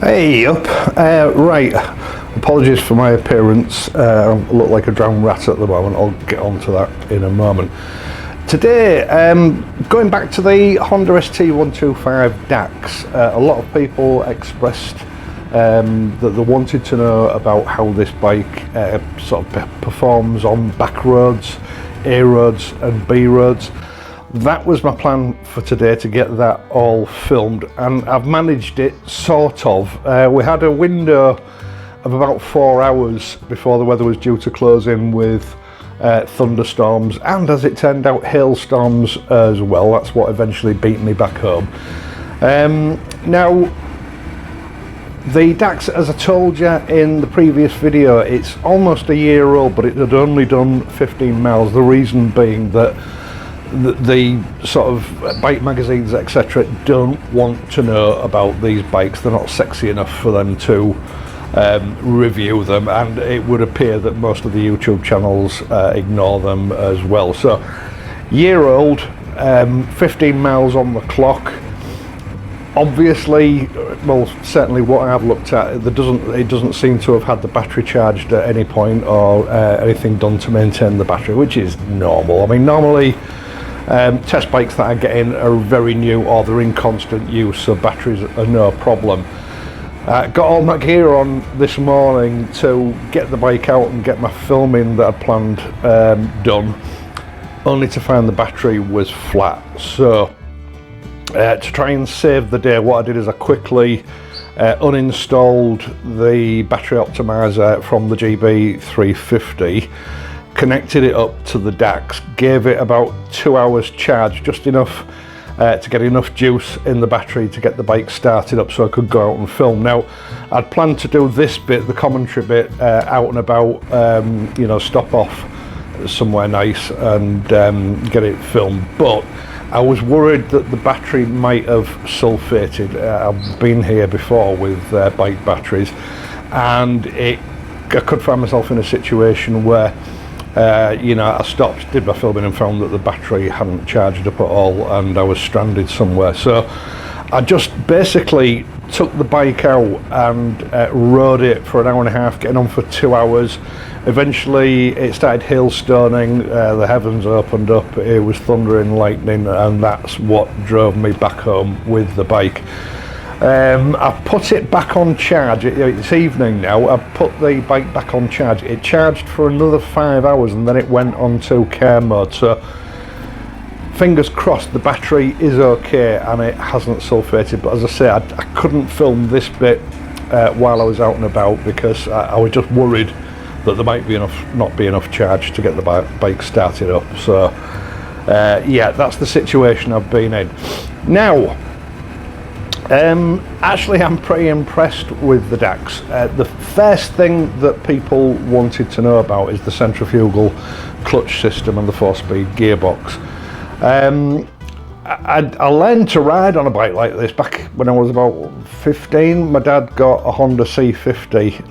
Hey up, right, apologies for my appearance. I look like a drowned rat at the moment. I'll get onto that in a moment. Today, going back to the Honda ST125 Dax, a lot of people expressed that they wanted to know about how this bike sort of performs on back roads, A roads and B roads. That was my plan for today, to get that all filmed, and I've managed it, sort of. We had a window of about 4 hours before the weather was due to close in with thunderstorms, and as it turned out, hailstorms as well. That's what eventually beat me back home. Now, the Dax, as I told you in the previous video, it's almost a year old, but it had only done 15 miles. The reason being that the sort of bike magazines, etc., don't want to know about these bikes. They're not sexy enough for them to review them, and it would appear that most of the YouTube channels ignore them as well. So, year old, 15 miles on the clock. Obviously, well, certainly what I've looked at, it doesn't seem to have had the battery charged at any point, or anything done to maintain the battery, which is normal. I mean, normally test bikes that I get in are very new, or they're in constant use, so batteries are no problem. Got all my gear on this morning to get the bike out and get my filming that I'd planned done, only to find the battery was flat. So to try and save the day, what I did is I quickly uninstalled the battery optimizer from the GB350, connected it up to the Dax, gave it about 2 hours charge, just enough to get enough juice in the battery to get the bike started up so I could go out and film. Now, I'd planned to do this bit, the commentary bit, out and about, you know, stop off somewhere nice and get it filmed, but I was worried that the battery might have sulfated. I've been here before with bike batteries, and I could find myself in a situation where you know, I stopped, did my filming, and found that the battery hadn't charged up at all, and I was stranded somewhere. So I just basically took the bike out and rode it for an hour and a half, getting on for 2 hours. Eventually it started hailstoning, the heavens opened up, it was thundering, lightning, and that's what drove me back home with the bike. I put it back on charge. It's evening now. I put the bike back on charge. It charged for another 5 hours, and then it went on to care mode. So fingers crossed the battery is okay and it hasn't sulfated. But as I say, I couldn't film this bit while I was out and about, because I was just worried that there might be not be enough charge to get the bike started up. So yeah, that's the situation I've been in. Now, actually, I'm pretty impressed with the Dax. The first thing that people wanted to know about is the centrifugal clutch system and the 4-speed gearbox. I learned to ride on a bike like this back when I was about 15. My dad got a Honda C50,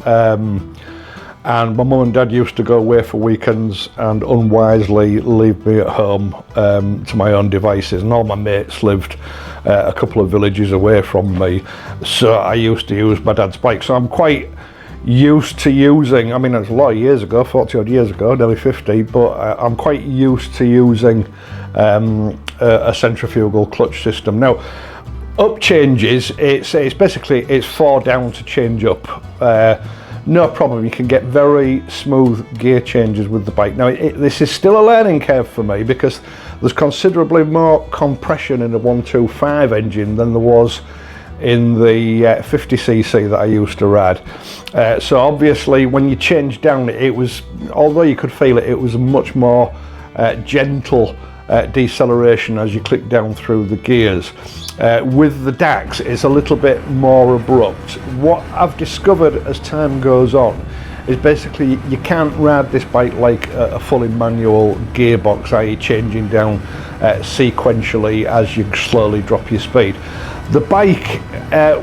and my mum and dad used to go away for weekends and unwisely leave me at home to my own devices, and all my mates lived a couple of villages away from me, so I used to use my dad's bike. So I'm quite used to using, I mean, it's a lot of years ago, 40 odd years ago, nearly 50, but I'm quite used to using a centrifugal clutch system. Now, up changes, it's basically, it's 4 down to change up. No problem, you can get very smooth gear changes with the bike. Now, this is still a learning curve for me, because there's considerably more compression in a 125 engine than there was in the 50cc that I used to ride. So obviously when you change down, it was, although you could feel it, it was a much more gentle deceleration as you click down through the gears. With the Dax, it's a little bit more abrupt. What I've discovered as time goes on is basically you can't ride this bike like a fully manual gearbox, i.e. changing down sequentially as you slowly drop your speed. The bike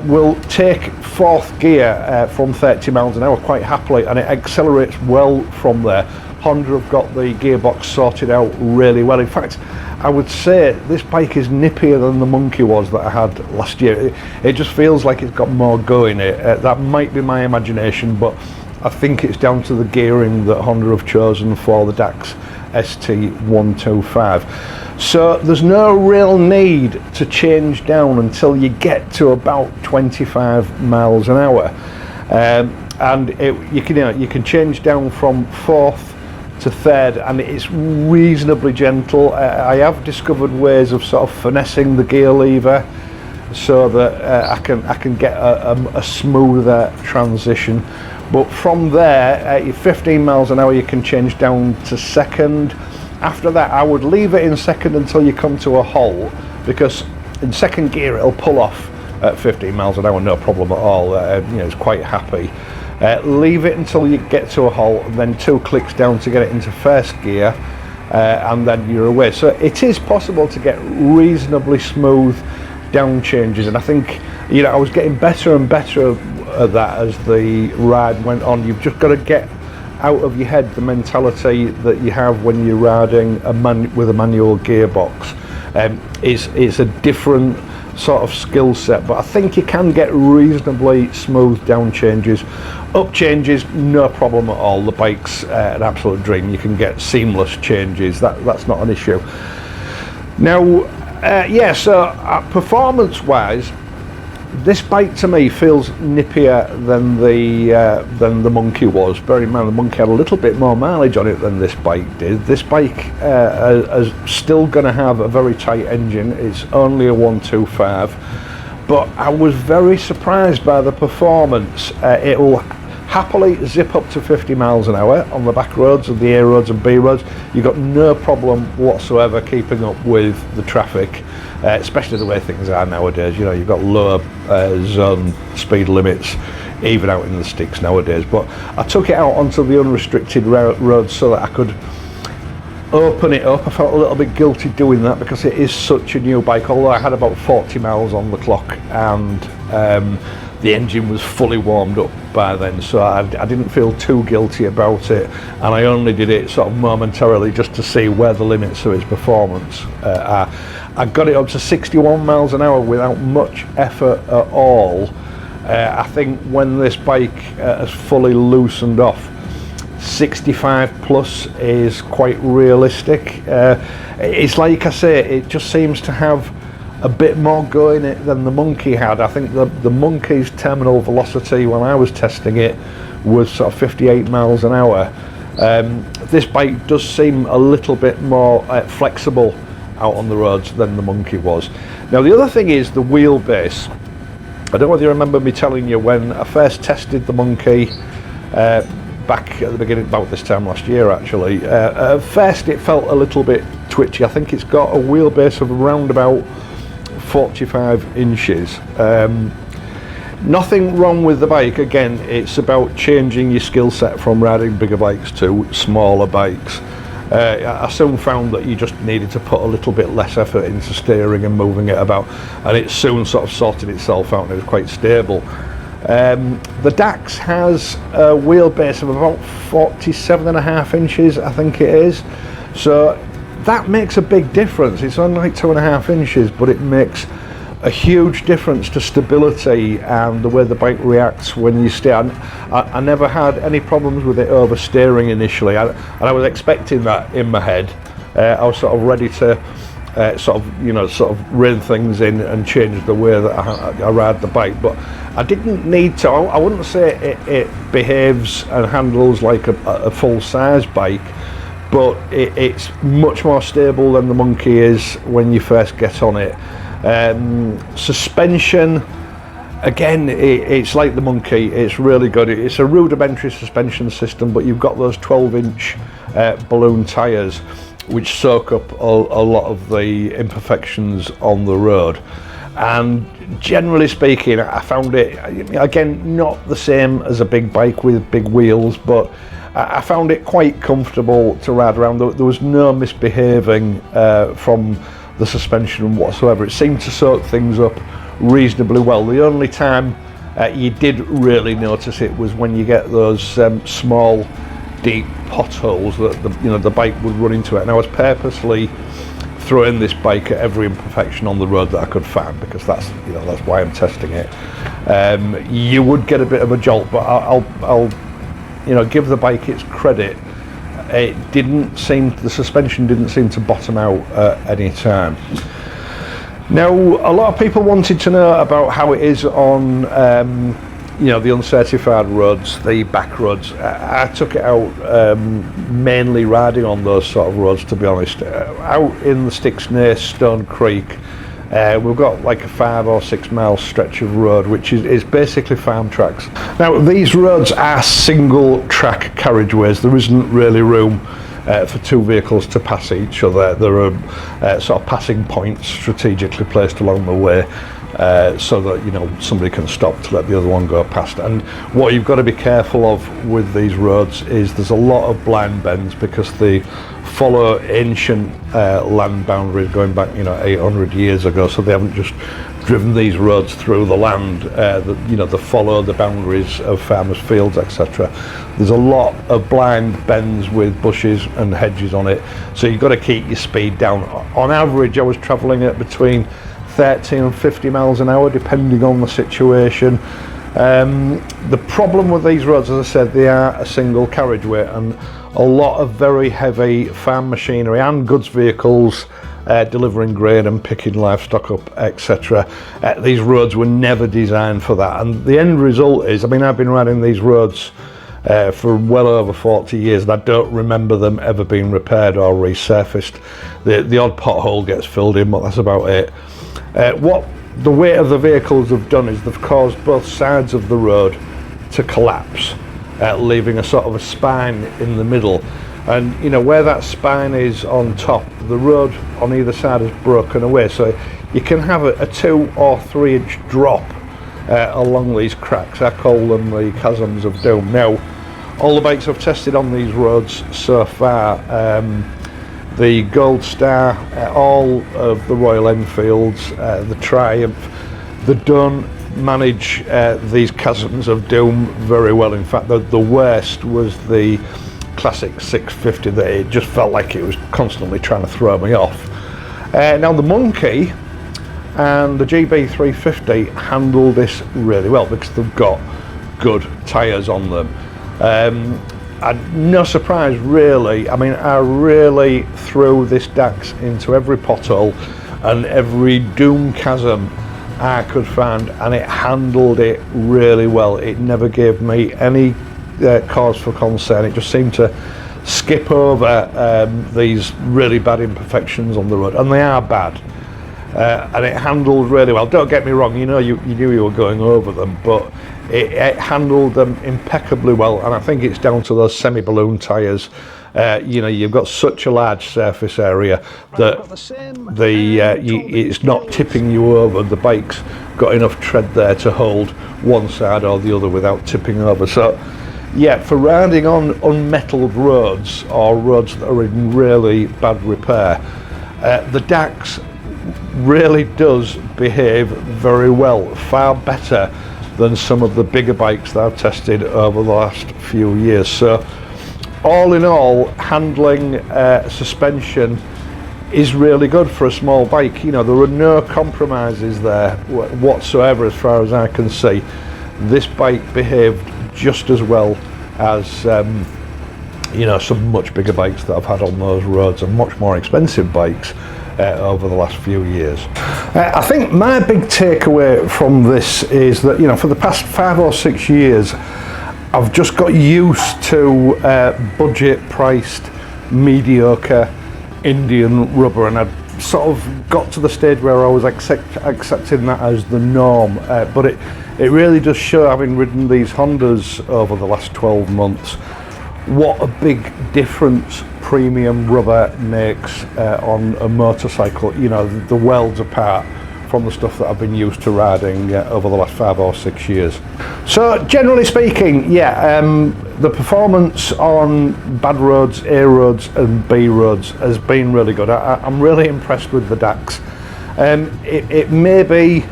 will take 4th gear from 30 miles an hour quite happily, and it accelerates well from there. Honda have got the gearbox sorted out really well. In fact, I would say this bike is nippier than the Monkey was that I had last year. It just feels like it's got more go in it. That might be my imagination, but I think it's down to the gearing that Honda have chosen for the Dax ST125. So there's no real need to change down until you get to about 25 miles an hour. And you can change down from fourth to third, and it's reasonably gentle. I have discovered ways of sort of finessing the gear lever so that I can get a smoother transition. But from there, at 15 miles an hour, you can change down to second. After that, I would leave it in second until you come to a halt, because in second gear it'll pull off at 15 miles an hour, no problem at all. It's quite happy. Leave it until you get to a halt, and then 2 clicks down to get it into first gear, and then you're away. So it is possible to get reasonably smooth down changes, and I think I was getting better and better at that as the ride went on. You've just got to get out of your head the mentality that you have when you're riding with a manual gearbox. It's a different sort of skill set, but I think you can get reasonably smooth down changes. Up changes, no problem at all. The bike's an absolute dream. You can get seamless changes. That's not an issue. Now, so performance wise, this bike to me feels nippier than the Monkey was. Bear in mind, the Monkey had a little bit more mileage on it than this bike did. This bike is still going to have a very tight engine. It's only a 125, but I was very surprised by the performance. It will happily zip up to 50 miles an hour on the back roads and the A roads and B roads. You've got no problem whatsoever keeping up with the traffic, especially the way things are nowadays. You've got lower zone speed limits even out in the sticks nowadays. But I took it out onto the unrestricted roads so that I could open it up. I felt a little bit guilty doing that because it is such a new bike, although I had about 40 miles on the clock, and the engine was fully warmed up by then, so I didn't feel too guilty about it, and I only did it sort of momentarily just to see where the limits of its performance are. I got it up to 61 miles an hour without much effort at all. I think when this bike has fully loosened off, 65 plus is quite realistic. It's like I say, it just seems to have a bit more go in it than the Monkey had. I think the Monkey's terminal velocity when I was testing it was sort of 58 miles an hour. This bike does seem a little bit more flexible out on the roads than the Monkey was. Now the other thing is the wheelbase. I don't know whether you remember me telling you when I first tested the Monkey back at the beginning, about this time last year actually. At first it felt a little bit twitchy. I think it's got a wheelbase of around about 45 inches. Nothing wrong with the bike. Again, it's about changing your skill set from riding bigger bikes to smaller bikes. I soon found that you just needed to put a little bit less effort into steering and moving it about, and it soon sort of sorted itself out and it was quite stable. The Dax has a wheelbase of about 47.5 inches, I think it is. So that makes a big difference. It's only like 2.5 inches, but it makes a huge difference to stability and the way the bike reacts when you steer. I never had any problems with it oversteering initially, and I was expecting that in my head. I was sort of ready to sort of rein things in and change the way that I ride the bike, but I didn't need to. I wouldn't say it behaves and handles like a full-size bike, but it's much more stable than the Monkey is when you first get on it. Suspension, again, it's like the Monkey. It's really good. It's a rudimentary suspension system, but you've got those 12-inch balloon tyres which soak up a lot of the imperfections on the road. And generally speaking, I found it, again, not the same as a big bike with big wheels, but I found it quite comfortable to ride around. There was no misbehaving from the suspension whatsoever. It seemed to soak things up reasonably well. The only time you did really notice it was when you get those small deep potholes that the bike would run into it. And I was purposely throwing this bike at every imperfection on the road that I could find, because that's why I'm testing it. You would get a bit of a jolt, but I'll give the bike its credit. The suspension didn't seem to bottom out at any time. Now, a lot of people wanted to know about how it is on the uncertified roads, the back roads. I took it out mainly riding on those sort of roads, to be honest. Out in the sticks near Stone Creek, we've got like a 5 or 6 mile stretch of road which is basically farm tracks. Now, these roads are single track carriageways. There isn't really room for two vehicles to pass each other. There are sort of passing points strategically placed along the way, so that somebody can stop to let the other one go past. And what you've got to be careful of with these roads is there's a lot of blind bends, because they follow ancient land boundaries going back 800 years ago. So they haven't just driven these roads through the land, they follow the boundaries of farmers' fields, etc. There's a lot of blind bends with bushes and hedges on it, so you've got to keep your speed down. On average, I was travelling at between 30 and 50 miles an hour, depending on the situation. The problem with these roads, as I said, they are a single carriageway, and a lot of very heavy farm machinery and goods vehicles delivering grain and picking livestock up, etc. These roads were never designed for that, and the end result is, I've been riding these roads for well over 40 years, and I don't remember them ever being repaired or resurfaced. The odd pothole gets filled in, but that's about it. What the weight of the vehicles have done is they've caused both sides of the road to collapse, leaving a sort of a spine in the middle. And where that spine is on top, the road on either side is broken away, so you can have a 2 or 3 inch drop along these cracks. I call them the chasms of doom. Now, all the bikes I've tested on these roads so far, the Gold Star, all of the Royal Enfields, the Triumph, they don't manage these chasms of doom very well. In fact, the worst was the classic 650, that it just felt like it was constantly trying to throw me off. Now, the Monkey and the GB350 handle this really well, because they've got good tyres on them. No surprise really. I really threw this Dax into every pothole and every doom chasm I could find, and it handled it really well. It never gave me any cause for concern. It just seemed to skip over these really bad imperfections on the road, and they are bad. And it handled really well. Don't get me wrong, you knew you were going over them, but it handled them impeccably well, and I think it's down to those semi-balloon tyres. You've got such a large surface area that it's not tipping you over. The bike's got enough tread there to hold one side or the other without tipping over. So yeah, for riding on unmetalled roads or roads that are in really bad repair, the Dax really does behave very well, far better than some of the bigger bikes that I've tested over the last few years. So all in all, handling, suspension is really good for a small bike. There are no compromises there whatsoever as far as I can see. This bike behaved just as well as some much bigger bikes that I've had on those roads, and much more expensive bikes over the last few years. I think my big takeaway from this is that for the past 5 or 6 years I've just got used to budget priced mediocre Indian rubber, and I'd sort of got to the stage where I was accepting that as the norm, but it really does show, having ridden these Hondas over the last 12 months, what a big difference premium rubber makes on a motorcycle. The worlds apart from the stuff that I've been used to riding over the last 5 or 6 years. So generally speaking, the performance on bad roads, A roads and B roads has been really good. I'm really impressed with the Dax. It may be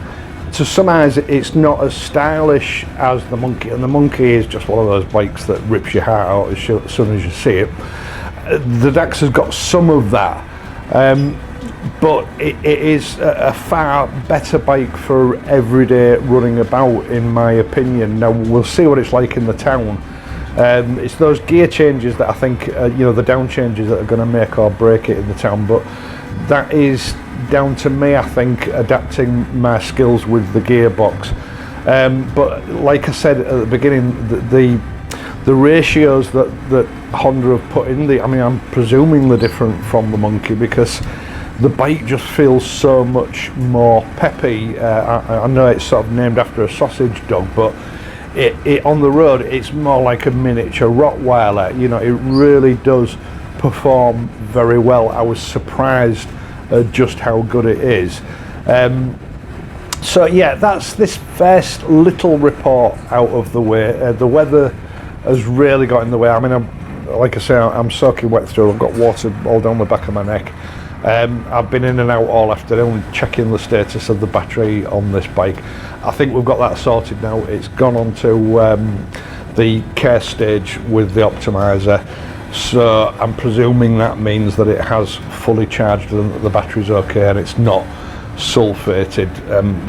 to summarise, it's not as stylish as the Monkey, and the Monkey is just one of those bikes that rips your heart out as soon as you see it. The Dax has got some of that, but it is a far better bike for everyday running about, in my opinion. Now we'll see what it's like in the town. It's those gear changes that I think, the down changes that are going to make or break it in the town, but that is down to me, I think, adapting my skills with the gearbox. But like I said at the beginning, the ratios that Honda have put in, I'm presuming they're different from the Monkey, because the bike just feels so much more peppy. I know it's sort of named after a sausage dog, but it on the road, it's more like a miniature Rottweiler. It really does perform very well. I was surprised at just how good it is. So yeah, that's this first little report out of the way. The weather has really got in the way. Like I say, I'm soaking wet through. I've got water all down the back of my neck. I've been in and out all afternoon checking the status of the battery on this bike. I think we've got that sorted now. It's gone on to the care stage with the optimizer, so I'm presuming that means that it has fully charged and that the battery's okay and it's not sulfated.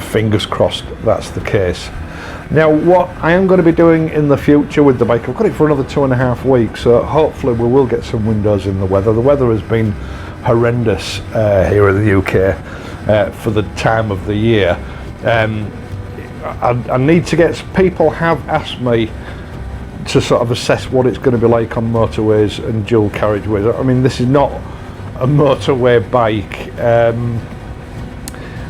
Fingers crossed that's the case. Now, what I am going to be doing in the future with the bike, I've got it for another 2.5 weeks, so hopefully we will get some windows in the weather. The weather has been horrendous here in the UK for the time of the year. I need to get, people have asked me to sort of assess what it's going to be like on motorways and dual carriageways. This is not a motorway bike.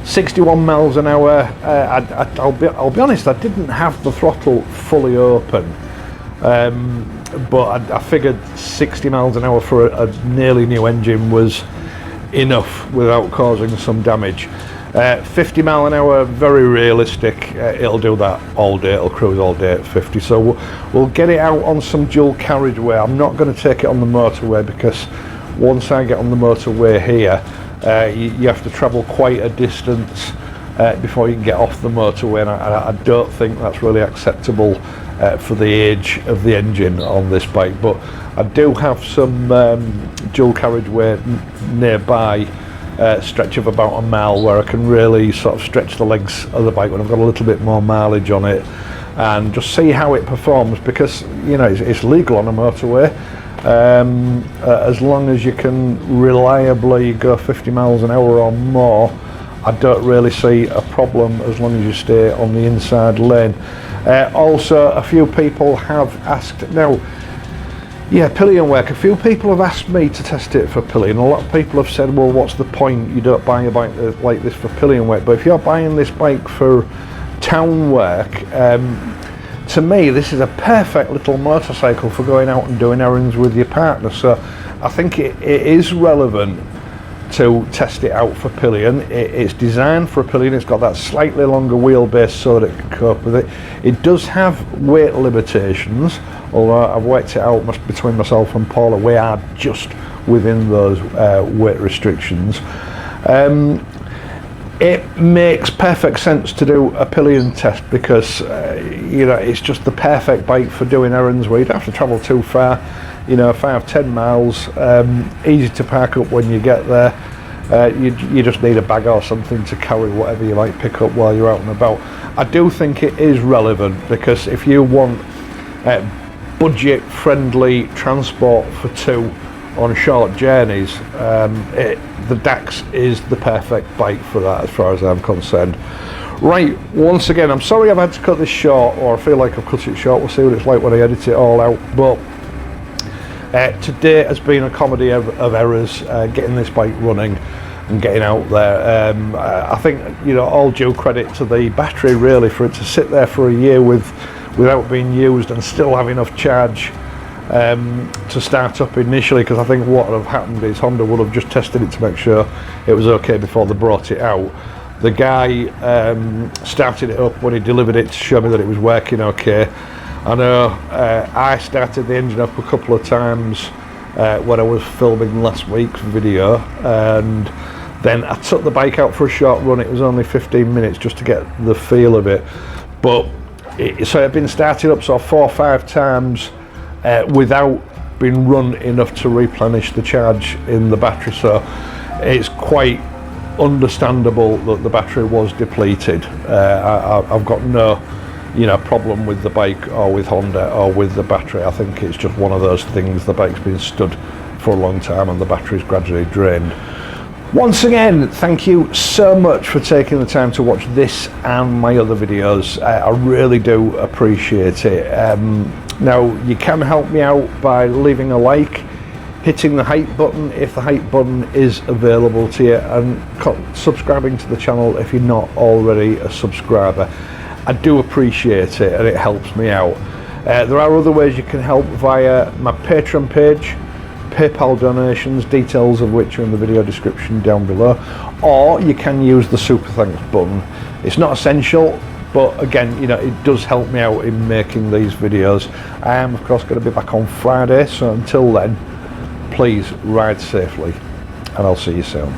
61 miles an hour. I'll be honest, I didn't have the throttle fully open, but I figured 60 miles an hour for a nearly new engine was enough without causing some damage. 50 mile an hour, very realistic. It'll do that all day. It'll cruise all day at 50. So we'll get it out on some dual carriageway. I'm not going to take it on the motorway, because once I get on the motorway here, you have to travel quite a distance before you can get off the motorway, and I don't think that's really acceptable for the age of the engine on this bike. But I do have some dual carriageway nearby, stretch of about a mile, where I can really sort of stretch the legs of the bike when I've got a little bit more mileage on it, and just see how it performs, because it's legal on a motorway. As long as you can reliably go 50 miles an hour or more, I don't really see a problem as long as you stay on the inside lane. Also, a few people have asked, now, yeah, pillion work. A few people have asked me to test it for pillion. A lot of people have said, well, what's the point? You don't buy a bike like this for pillion work. But if you're buying this bike for town work, to me, this is a perfect little motorcycle for going out and doing errands with your partner. So I think it is relevant to test it out for pillion. It's designed for a pillion. It's got that slightly longer wheelbase so that it can cope with it. It does have weight limitations, although I've worked it out between myself and Paula. We are just within those weight restrictions. It makes perfect sense to do a pillion test, because it's just the perfect bike for doing errands where you don't have to travel too far, 5-10 miles, easy to park up when you get there. You just need a bag or something to carry whatever you might pick up while you're out and about. I do think it is relevant, because if you want budget friendly transport for two on short journeys, the Dax is the perfect bike for that, as far as I'm concerned. Right, once again, I'm sorry I've had to cut this short, or I feel like I've cut it short. We'll see what it's like when I edit it all out. But today has been a comedy of errors, getting this bike running and getting out there. I think, all due credit to the battery, really, for it to sit there for a year without being used and still have enough charge to start up initially, because I think what would have happened is Honda would have just tested it to make sure it was okay before they brought it out. The guy started it up when he delivered it to show me that it was working okay. I know I started the engine up a couple of times when I was filming last week's video, and Then I took the bike out for a short run. It was only 15 minutes just to get the feel of it, but so it had been started up 4 or 5 times without being run enough to replenish the charge in the battery, so it's quite understandable that the battery was depleted. I've got no problem with the bike or with Honda or with the battery. I think it's just one of those things, the bike's been stood for a long time and the battery's gradually drained. Once again, thank you so much for taking the time to watch this and my other videos. I really do appreciate it. Now, you can help me out by leaving a like, hitting the hype button if the hype button is available to you, and subscribing to the channel if you're not already a subscriber. I do appreciate it and it helps me out. There are other ways you can help via my Patreon page, PayPal donations, details of which are in the video description down below, or you can use the super thanks button. It's not essential, but again, it does help me out in making these videos. I am of course going to be back on Friday, so until then, please ride safely and I'll see you soon.